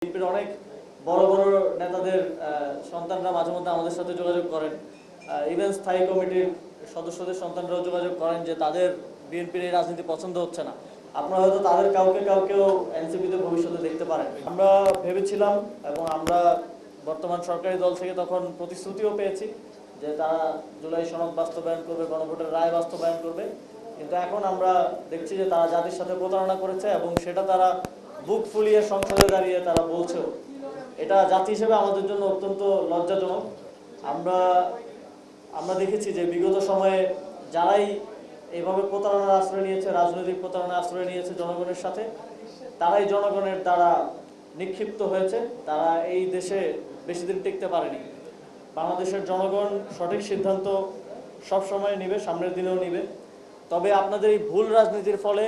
বিএনপির অনেক বড় বড় নেতাদের সন্তানরা মাঝে মধ্যে আমাদের সাথে যোগাযোগ করেন, ইভেন স্থায়ী কমিটির সদস্যদের সন্তানরাও যোগাযোগ করেন যে তাদের বিএনপির এই রাজনীতি পছন্দ হচ্ছে না। আপনারা হয়তো তাদের কাউকেও এনসিপিতে ভবিষ্যতে দেখতে পারেন। আমরা ভেবেছিলাম এবং আমরা বর্তমান সরকারি দল থেকে তখন প্রতিশ্রুতিও পেয়েছি যে তারা জুলাই সনদ বাস্তবায়ন করবে, গণভোটের রায় বাস্তবায়ন করবে, কিন্তু এখন আমরা দেখছি যে তারা জাতির সাথে প্রতারণা করেছে এবং সেটা তারা বুক ফুলিয়ে সংসদে দাঁড়িয়ে তারা বলছেও। এটা জাতি হিসেবে আমাদের জন্য অত্যন্ত লজ্জাজনক। আমরা দেখেছি যে বিগত সময়ে যারাই এইভাবে প্রতারণার আশ্রয় নিয়েছে, রাজনৈতিক প্রতারণার আশ্রয় নিয়েছে জনগণের সাথে, তারাই জনগণের দ্বারা নিক্ষিপ্ত হয়েছে। তারা এই দেশে বেশি দিন টিকতে পারেনি। বাংলাদেশের জনগণ সঠিক সিদ্ধান্ত সব সময় নেবে, সামনের দিনেও নেবে। তবে আপনাদের এই ভুল রাজনীতির ফলে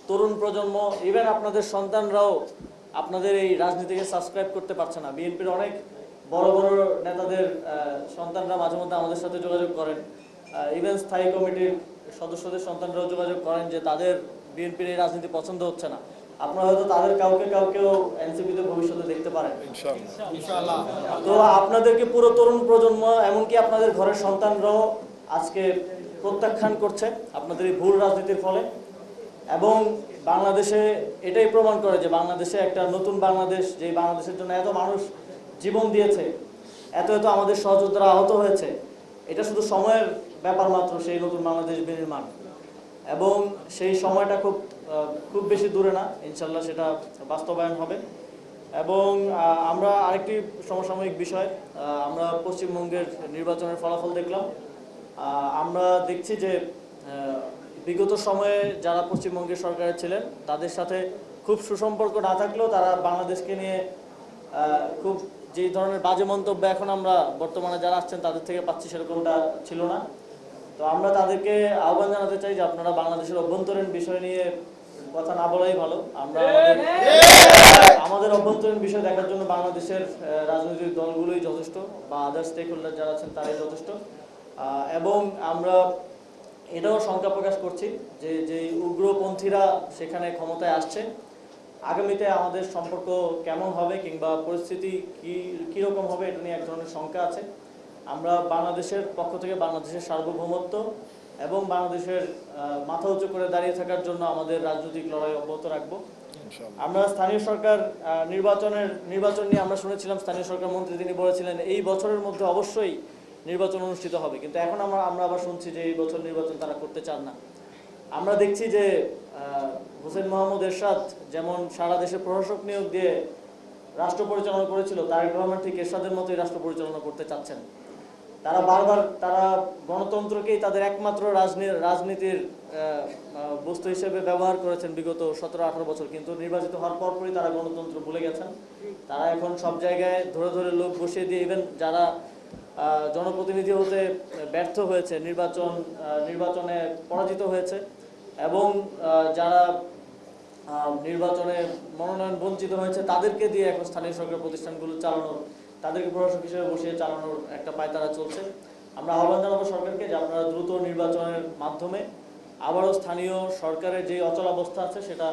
তরুণ প্রজন্ম, ইভেন আপনাদের সন্তানরাও আপনাদের এই রাজনীতিকে সাবস্ক্রাইব করতে পারছে না। বিএনপির অনেক বড় বড় নেতাদের সন্তানরা মাঝে মধ্যে আমাদের সাথে যোগাযোগ করেন, ইভেন স্থায়ী কমিটির সদস্যদের সন্তানরাও যোগাযোগ করেন যে তাদের বিএনপির এই রাজনীতি পছন্দ হচ্ছে না। আপনারা হয়তো তাদের কাউকেও এনসিপিতে ভবিষ্যতে দেখতে পারেন ইনশাআল্লাহ। তো আপনাদেরকে পুরো তরুণ প্রজন্ম, এমনকি আপনাদের ঘরের সন্তানরাও আজকে প্রত্যাখ্যান করছে আপনাদের এই ভুল রাজনীতির ফলে। এবং বাংলাদেশে এটাই প্রমাণ করে যে বাংলাদেশে একটা নতুন বাংলাদেশ, যে বাংলাদেশের জন্য এত মানুষ জীবন দিয়েছে, এত আমাদের সহযোদ্ধারা আহত হয়েছে, এটা শুধু সময়ের ব্যাপার মাত্র সেই নতুন বাংলাদেশ বিনির্মাণ। এবং সেই সময়টা খুব বেশি দূরে না, ইনশাল্লাহ সেটা বাস্তবায়ন হবে। এবং আমরা আরেকটি সমসাময়িক বিষয়, আমরা পশ্চিমবঙ্গের নির্বাচনের ফলাফল দেখলাম। আমরা দেখছি যে বিগত সময়ে যারা পশ্চিমবঙ্গের সরকারে ছিলেন তাদের সাথে খুব সুসম্পর্ক না থাকলেও তারা বাংলাদেশকে নিয়ে খুব যে ধরনের বাজে মন্তব্য এখন আমরা বর্তমানে যারা আসছেন তাদের থেকে পাচ্ছি, সেরকমটা ছিল না। তো আমরা তাদেরকে আহ্বান জানাতে চাই যে আপনারা বাংলাদেশের অভ্যন্তরীণ বিষয় নিয়ে কথা না বলাই ভালো। আমরা আমাদের অভ্যন্তরীণ বিষয় দেখার জন্য বাংলাদেশের রাজনৈতিক দলগুলোই যথেষ্ট, বা আদার স্টেক হোল্ডার যারা আছেন তারাই যথেষ্ট। এবং আমরা এটাও শঙ্কা প্রকাশ করছি যে উগ্রপন্থীরা সেখানে ক্ষমতায় আসছে, আগামীতে আমাদের সম্পর্ক কেমন হবে কিংবা পরিস্থিতি কীরকম হবে, এটা নিয়ে এক ধরনের শঙ্কা আছে। আমরা বাংলাদেশের পক্ষ থেকে বাংলাদেশের সার্বভৌমত্ব এবং বাংলাদেশের মাথা উঁচু করে দাঁড়িয়ে থাকার জন্য আমাদের রাজনৈতিক লড়াই অব্যাহত রাখবো। আমরা স্থানীয় সরকার নির্বাচন নিয়ে আমরা শুনেছিলাম, স্থানীয় সরকার মন্ত্রী তিনি বলেছিলেন এই বছরের মধ্যে অবশ্যই নির্বাচন অনুষ্ঠিত হবে, কিন্তু এখন আমরা আবার শুনছি যে এই বছর নির্বাচন তারা করতে চান না। আমরা দেখছি যে হোসেন মোহাম্মদ এরশাদ যেমন সারা দেশে প্রশাসক নিয়োগ দিয়ে রাষ্ট্র পরিচালনা করেছিল, তারেক রহমান ঠিক এরশাদের মতোই রাষ্ট্র পরিচালনা করতে চাচ্ছেন। তারা বারবার গণতন্ত্রকেই তাদের একমাত্র রাজনীতির বস্তু হিসেবে ব্যবহার করেছেন বিগত 17-18 বছর, কিন্তু নির্বাচিত হওয়ার পরপরই তারা গণতন্ত্র ভুলে গেছেন। তারা এখন সব জায়গায় ধরে লোক বসিয়ে দিয়ে, ইভেন যারা জনপ্রতিনিধি হতে ব্যর্থ হয়েছে, নির্বাচনে পরাজিত হয়েছে, এবং যারা নির্বাচনে মনোনয়ন বঞ্চিত হয়েছে, তাদেরকে দিয়ে এখন স্থানীয় সরকার প্রতিষ্ঠানগুলো চালানোর, তাদেরকে প্রশাসক হিসেবে বসিয়ে চালানোর একটা পায়তারা চলছে। আমরা আহ্বান জানাবো সরকারকে যে আপনারা দ্রুত নির্বাচনের মাধ্যমে আবারও স্থানীয় সরকারের যে অচলাবস্থা আছে সেটা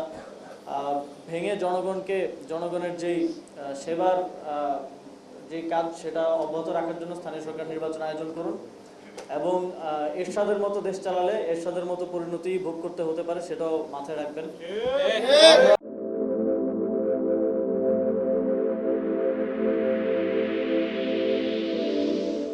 ভেঙে জনগণের যেই সেবার যে কাজ সেটা অব্যাহত রাখার জন্য স্থানীয় সরকার নির্বাচন আয়োজন করুন। এবং এরশাদের মতো দেশ চালালে এরশাদের মতো পরিণতি ভোগ করতে হতে পারে, সেটাও মাথায় রাখবেন।